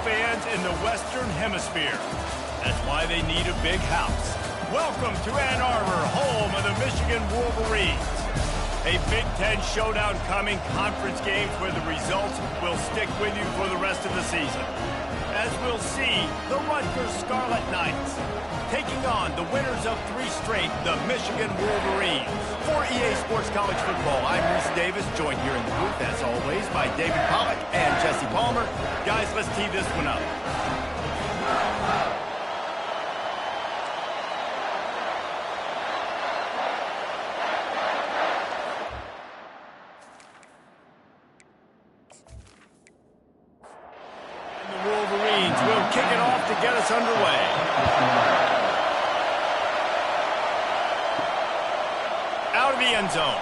fans in the Western Hemisphere. That's why they need a big house. Welcome to Ann Arbor, home of the Michigan Wolverines. A Big Ten showdown coming, conference games where the results will stick with you for the rest of the season. As we'll see, the Rutgers Scarlet Knights taking on the winners of 3 straight, the Michigan Wolverines. For EA Sports College Football, I'm Reese Davis, joined here in the booth, as always, by David Pollack and Jesse Palmer. Guys, let's tee this one up. Kick it off to get us underway. Out of the end zone.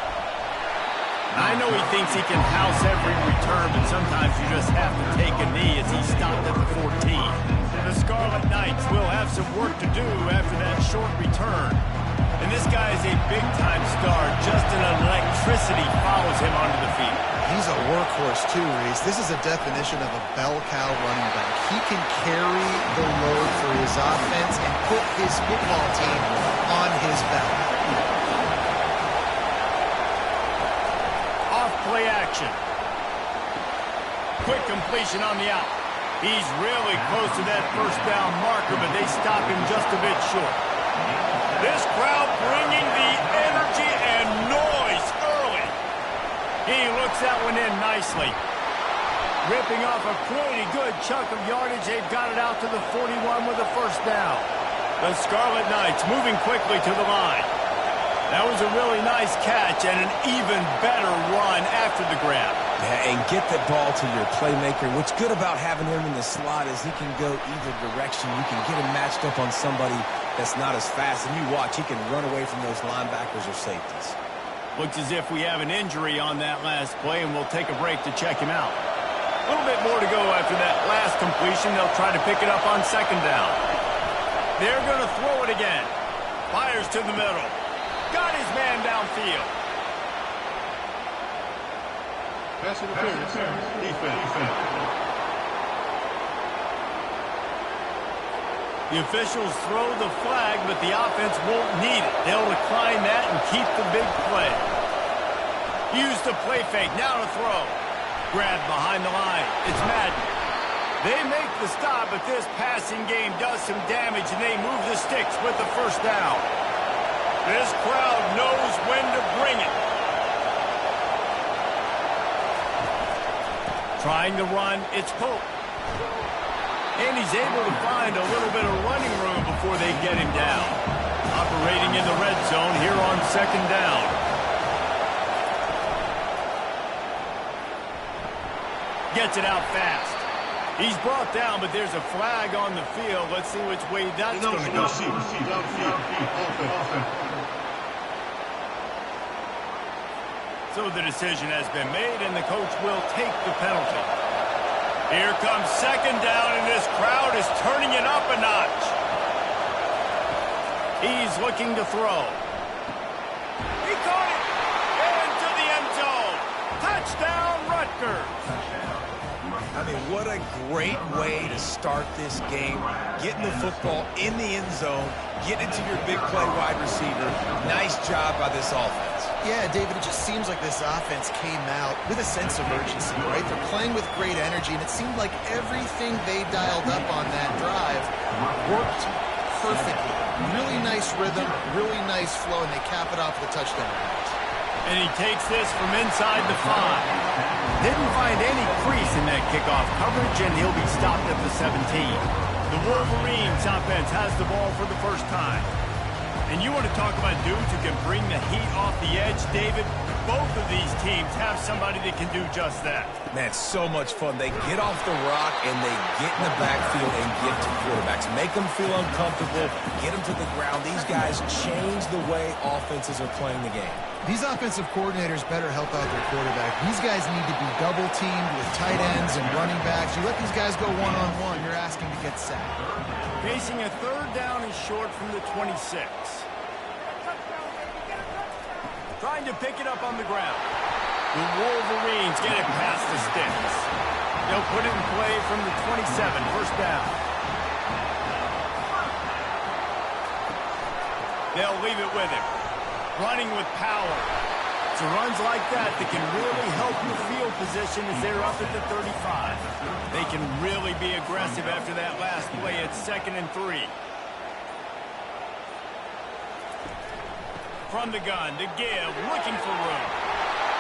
I know he thinks he can house every return, but sometimes you just have to take a knee as he stopped at the 14. The Scarlet Knights will have some work to do after that short return. And this guy is a big-time star. Just an electricity follows him onto the field. He's a workhorse too, Reese. This is a definition of a bell cow running back. He can carry the load for his offense and put his football team on his back. Off play action. Quick completion on the out. He's really close to that first down marker, but they stop him just a bit short. This crowd bringing the energy and noise early. He looks that one in nicely. Ripping off a pretty good chunk of yardage. They've got it out to the 41 with a first down. The Scarlet Knights moving quickly to the line. That was a really nice catch and an even better run after the grab. Yeah, and get that ball to your playmaker. What's good about having him in the slot is he can go either direction. You can get him matched up on somebody that's not as fast. And you watch, he can run away from those linebackers or safeties. Looks as if we have an injury on that last play, and we'll take a break to check him out. A little bit more to go after that last completion. They'll try to pick it up on second down. They're going to throw it again. Fires to the middle. Got his man downfield. Pass interference. Defense. The officials throw the flag, but the offense won't need it. They'll decline that and keep the big play. Use the play fake. Now to throw. Grab behind the line. It's Madden. They make the stop, but this passing game does some damage, and they move the sticks with the first down. This crowd knows when to bring it. Trying to run, it's Pope. And he's able to find a little bit of running room before they get him down. Operating in the red zone here on second down. Gets it out fast. He's brought down, but there's a flag on the field. Let's see which way that's going to go. So the decision has been made, and the coach will take the penalty. Here comes second down, and this crowd is turning it up a notch. He's looking to throw. He caught it! Into the end zone. Touchdown, Rutgers. I mean, what a great way to start this game. Getting the football in the end zone, getting it to your big play wide receiver. Nice job by this offense. Yeah, David, it just seems like this offense came out with a sense of urgency, right? They're playing with great energy, and it seemed like everything they dialed up on that drive worked perfectly. Really nice rhythm, really nice flow, and they cap it off with a touchdown. And he takes this from inside the 5. Didn't find any crease in that kickoff coverage, and he'll be stopped at the 17. The Wolverines offense has the ball for the first time. And you want to talk about dudes who can bring the heat off the edge, David? Both of these teams have somebody that can do just that. Man, it's so much fun. They get off the rock, and they get in the backfield and get to quarterbacks. Make them feel uncomfortable, get them to the ground. These guys change the way offenses are playing the game. These offensive coordinators better help out their quarterback. These guys need to be double-teamed with tight ends and running backs. You let these guys go one-on-one, you're asking to get sacked. Facing a third down and short from the 26. Trying to pick it up on the ground. The Wolverines get it past the sticks. They'll put it in play from the 27, first down. They'll leave it with him. Running with power. It's runs like that can really help your field position as they're up at the 35. They can really be aggressive after that last play at 2nd and 3. From the gun to give, looking for room.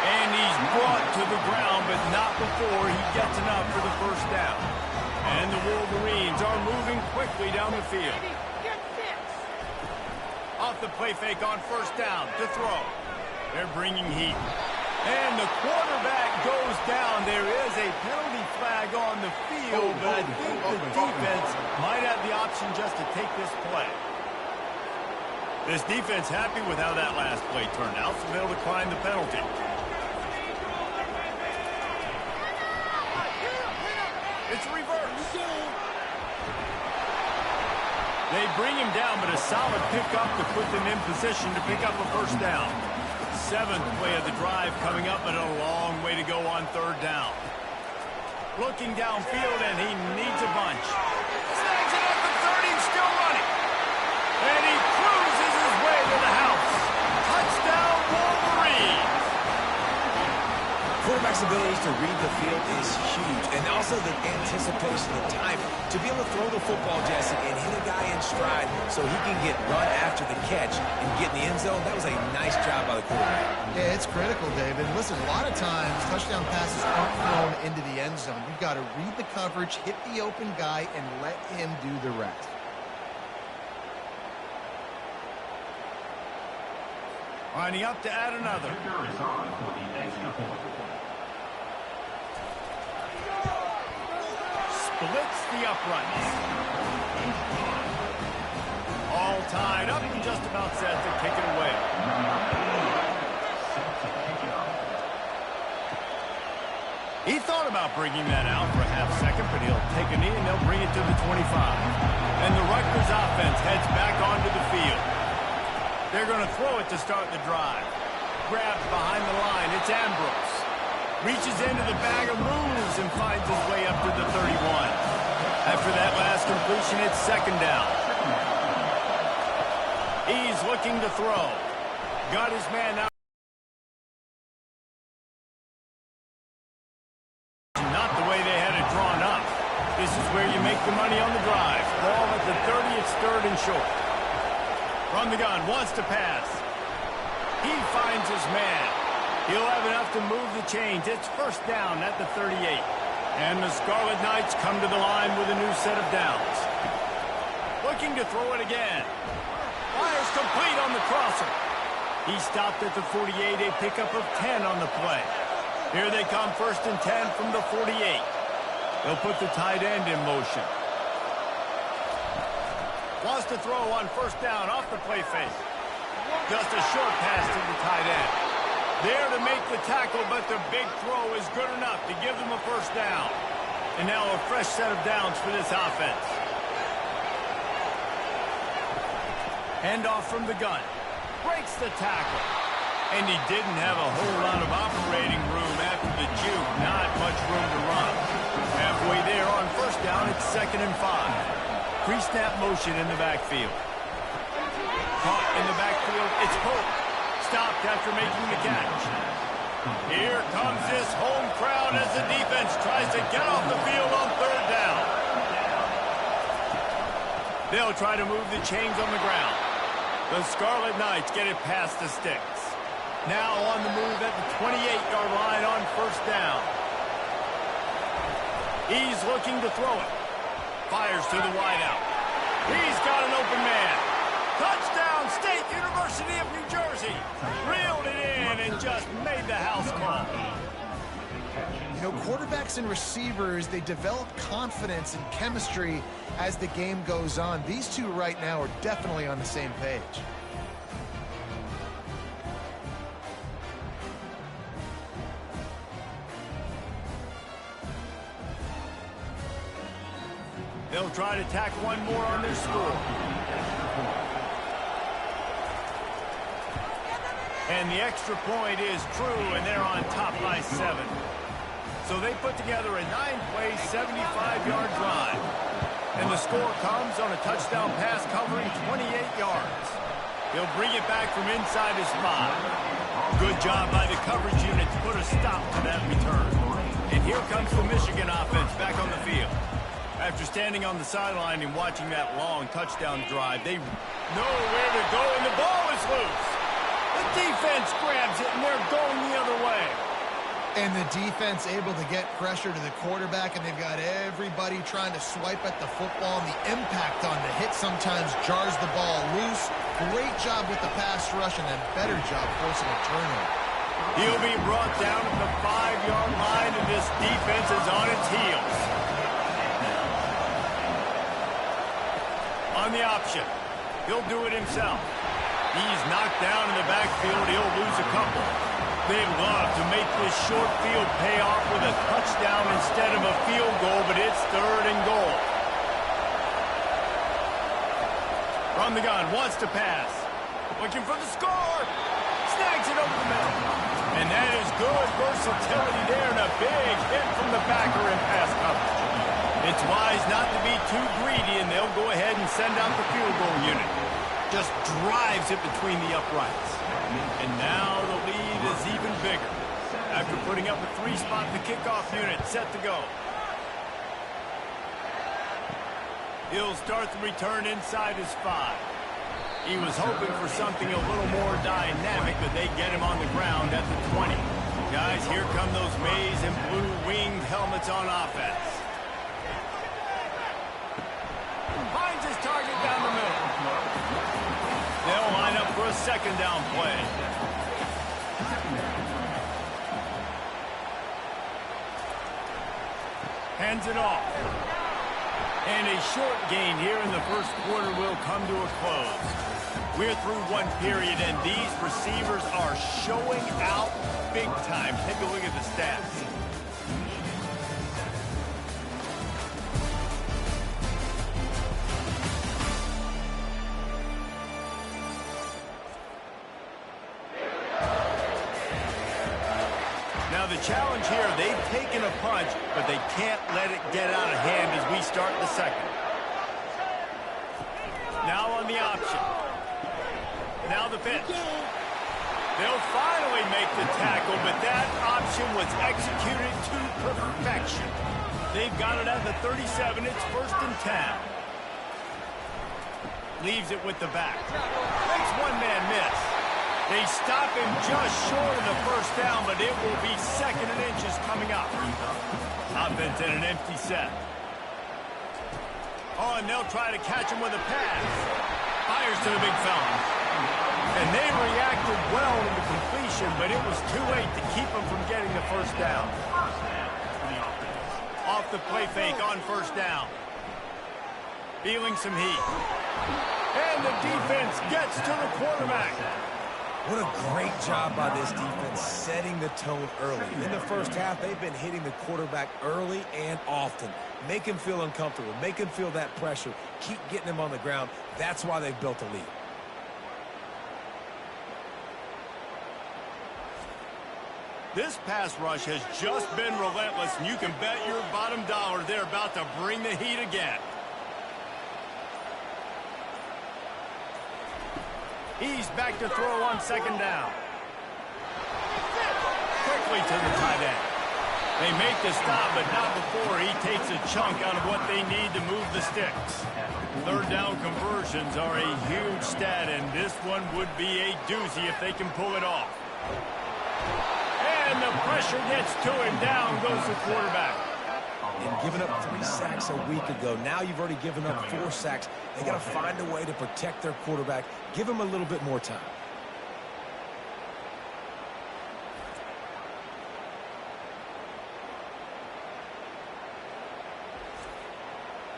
And he's brought to the ground, but not before he gets enough for the first down. And the Wolverines are moving quickly down the field. Off the play fake on first down to throw. They're bringing heat. And the quarterback goes down. There is a penalty flag on the field, but I think the defense might have the option just to take this play. This defense happy with how that last play turned out, so they'll decline the penalty. It's reverse. They bring him down, but a solid pickup to put them in position to pick up a first down. 7th play of the drive coming up, but a long way to go on 3rd down. Looking downfield, and he needs a bunch. Snags it at the 30, still running. And he cruises his way to the house. Touchdown, Wolverines! Quarterback's ability to read the field is huge, and also the anticipation, the timing. To be able to throw the football, Jesse, and hit a guy in stride so he can get run after the catch and get in the end zone, that was a nice job by the quarterback. Yeah, it's critical, David. Listen, a lot of times, touchdown passes aren't thrown into the end zone. You've got to read the coverage, hit the open guy, and let him do the rest. Lining up to add another. Splits the uprights. All tied up and just about set to kick it away. He thought about bringing that out for a half second, but he'll take a knee and they'll bring it to the 25. And the Rutgers offense heads back onto the field. They're going to throw it to start the drive. Grabs behind the line. It's Ambrose. Reaches into the bag of moves and finds his way up to the 31. After that last completion, it's 2nd down. He's looking to throw. Got his man out. Not the way they had it drawn up. This is where you make the money on the drive. Ball at the 30, it's 3rd and short. From the gun, wants to pass. He finds his man. He'll have enough to move the chains. It's first down at the 38. And the Scarlet Knights come to the line with a new set of downs. Looking to throw it again. Fires complete on the crosser. He stopped at the 48, a pickup of 10 on the play. Here they come, 1st and 10 from the 48. They'll put the tight end in motion. Wants to throw on first down off the play fake. Just a short pass to the tight end. There to make the tackle, but the big throw is good enough to give them a first down. And now a fresh set of downs for this offense. Handoff from the gun. Breaks the tackle. And he didn't have a whole lot of operating room after the juke. Not much room to run. Halfway there on first down, it's 2nd and 5. Pre-snap motion in the backfield. Caught in the backfield, it's Pope. Stopped after making the catch. Here comes this home crowd as the defense tries to get off the field on 3rd down. They'll try to move the chains on the ground. The Scarlet Knights get it past the sticks. Now on the move at the 28-yard line on first down. He's looking to throw it. Fires to the wideout. He's got an open man. Touchdown, State University of New Jersey. Reeled it in and just made the house call. You know, quarterbacks and receivers, they develop confidence and chemistry as the game goes on. These two right now are definitely on the same page. They'll try to tack one more on their score. And the extra point is true, and they're on top by 7. So they put together a 9-play, 75-yard drive. And the score comes on a touchdown pass covering 28 yards. He'll bring it back from inside his 5. Good job by the coverage unit to put a stop to that return. And here comes the Michigan offense back on the field. After standing on the sideline and watching that long touchdown drive, they know where to go, and the ball is loose. The defense grabs it, and they're going the other way. And the defense able to get pressure to the quarterback, and they've got everybody trying to swipe at the football, and the impact on the hit sometimes jars the ball loose. Great job with the pass rush, and a better job forcing a turnover. He'll be brought down at the 5-yard line, and this defense is on its heels. On the option, he'll do it himself. He's knocked down in the backfield. He'll lose a couple. They'd love to make this short field pay off with a touchdown instead of a field goal, but it's 3rd and goal. From the gun, wants to pass. Looking for the score. Snags it over the middle. And that is good versatility there, and a big hit from the backer in pass coverage. It's wise not to be too greedy, and they'll go ahead and send out the field goal unit. Just drives it between the uprights. And now the lead is even bigger. After putting up a 3-spot, the kickoff unit set to go. He'll start the return inside his 5. He was hoping for something a little more dynamic, but they get him on the ground at the 20. Guys, here come those maize and blue winged helmets on offense. Finds his target down the middle. They'll line up for a 2nd down play. Hands it off. And a short gain here in the first quarter will come to a close. We're through one period, and these receivers are showing out big time. Take a look at the stats. Now the challenge here, they've taken a punch, but they can't let it get out of hand as we start the second. Now on the option. Now the pitch. They'll finally make the tackle, but that option was executed to perfection. They've got it at the 37. It's 1st and 10. Leaves it with the back. Makes one man miss. They stop him just short of the 1st down, but it will be 2nd and inches coming up. Offense in an empty set. Oh, and they'll try to catch him with a pass. Fires to the big fella. And they reacted well to the completion, but it was too late to keep him from getting the 1st down. Off the play fake on 1st down. Feeling some heat. And the defense gets to the quarterback. What a great job by this defense setting the tone early. In the first half, they've been hitting the quarterback early and often. Make him feel uncomfortable. Make him feel that pressure. Keep getting him on the ground. That's why they've built a lead. This pass rush has just been relentless, and you can bet your bottom dollar they're about to bring the heat again. He's back to throw on 2nd down. Quickly to the tight end. They make the stop, but not before he takes a chunk out of what they need to move the sticks. 3rd down conversions are a huge stat, and this one would be a doozy if they can pull it off. And the pressure gets to him. Down goes the quarterback. And giving up 3 sacks a week ago. Now you've already given up 4 sacks. They got to find a way to protect their quarterback. Give him a little bit more time.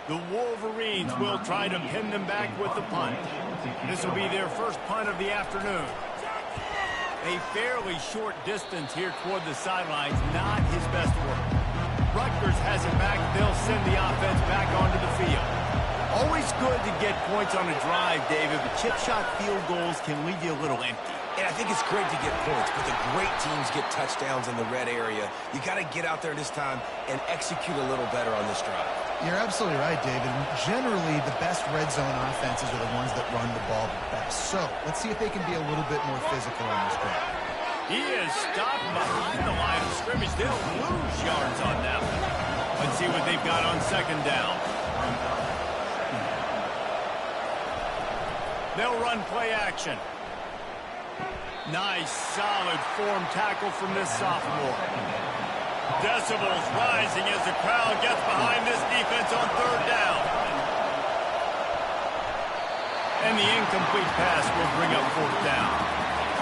The Wolverines will try to pin them back with the punt. This will be their first punt of the afternoon. A fairly short distance here toward the sidelines, not his best work. Rutgers has it back. They'll send the offense back onto the field. Always good to get points on a drive, David, but chip shot field goals can leave you a little empty. And I think it's great to get points, but the great teams get touchdowns in the red area. You got to get out there this time and execute a little better on this drive. You're absolutely right, David. Generally, the best red zone offenses are the ones that run the ball the best. So let's see if they can be a little bit more physical on this drive. He is stopped behind the line of scrimmage. They'll lose yards on that one. Let's see what they've got on second down. They'll run play action. Nice, solid form tackle from this sophomore. Decibels rising as the crowd gets behind this defense on third down. And the incomplete pass will bring up fourth down.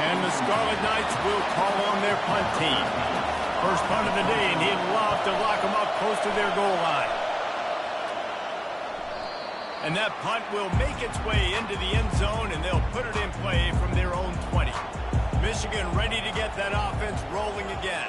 And the Scarlet Knights will call on their punt team. First punt of the day, and he'd love to lock them up close to their goal line. And that punt will make its way into the end zone, and they'll put it in play from their own 20. Michigan ready to get that offense rolling again.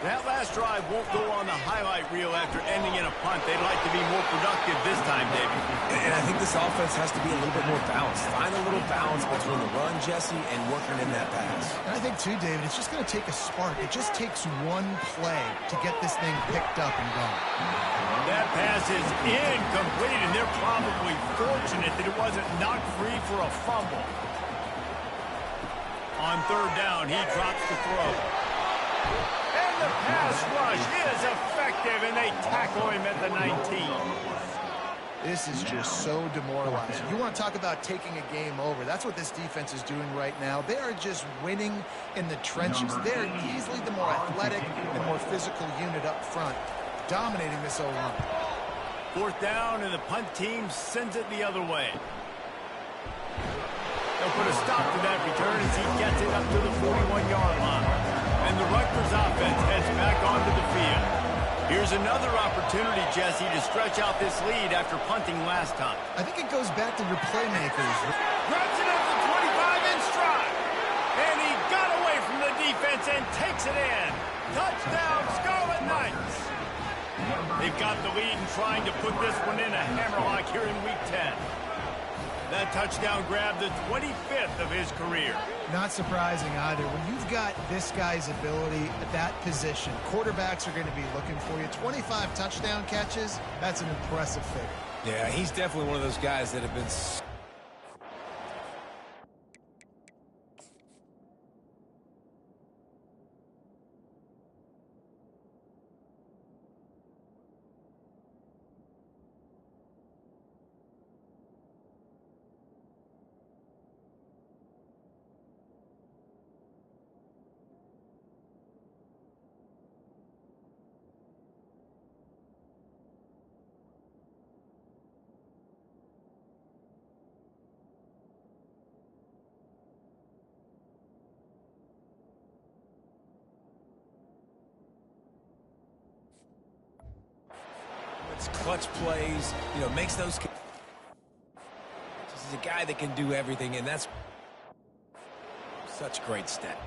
That last drive won't go on the highlight reel after ending in a punt. They'd like to be more productive this time, David. And I think this offense has to be a little bit more balanced. Find a little balance between the run, Jesse, and working in that pass. And I think, too, David, it's just going to take a spark. It just takes one play to get this thing picked up and going. That pass is incomplete, and they're probably fortunate that it wasn't knocked free for a fumble. On third down, he drops the throw. And the pass rush is effective, and they tackle him at the 19. This is just so demoralizing. You want to talk about taking a game over. That's what this defense is doing right now. They are just winning in the trenches. They're easily the more athletic and more physical unit up front, dominating this O-line. Fourth down, and the punt team sends it the other way. They'll put a stop to that return as he gets it up to the 41-yard line. And the Rutgers offense heads back onto the field. Here's another opportunity, Jesse, to stretch out this lead after punting last time. I think it goes back to your playmakers. Grabs it up to 25 in stride. And he got away from the defense and takes it in. Touchdown, Scarlet Knights. They've got the lead and trying to put this one in a hammerlock here in Week 10. That touchdown grabbed the 25th of his career. Not surprising either. When you've got this guy's ability at that position, quarterbacks are going to be looking for you. 25 touchdown catches, that's an impressive figure. Yeah, he's definitely one of those guys that have been... clutch plays, makes those... He's a guy that can do everything, and that's such great stat.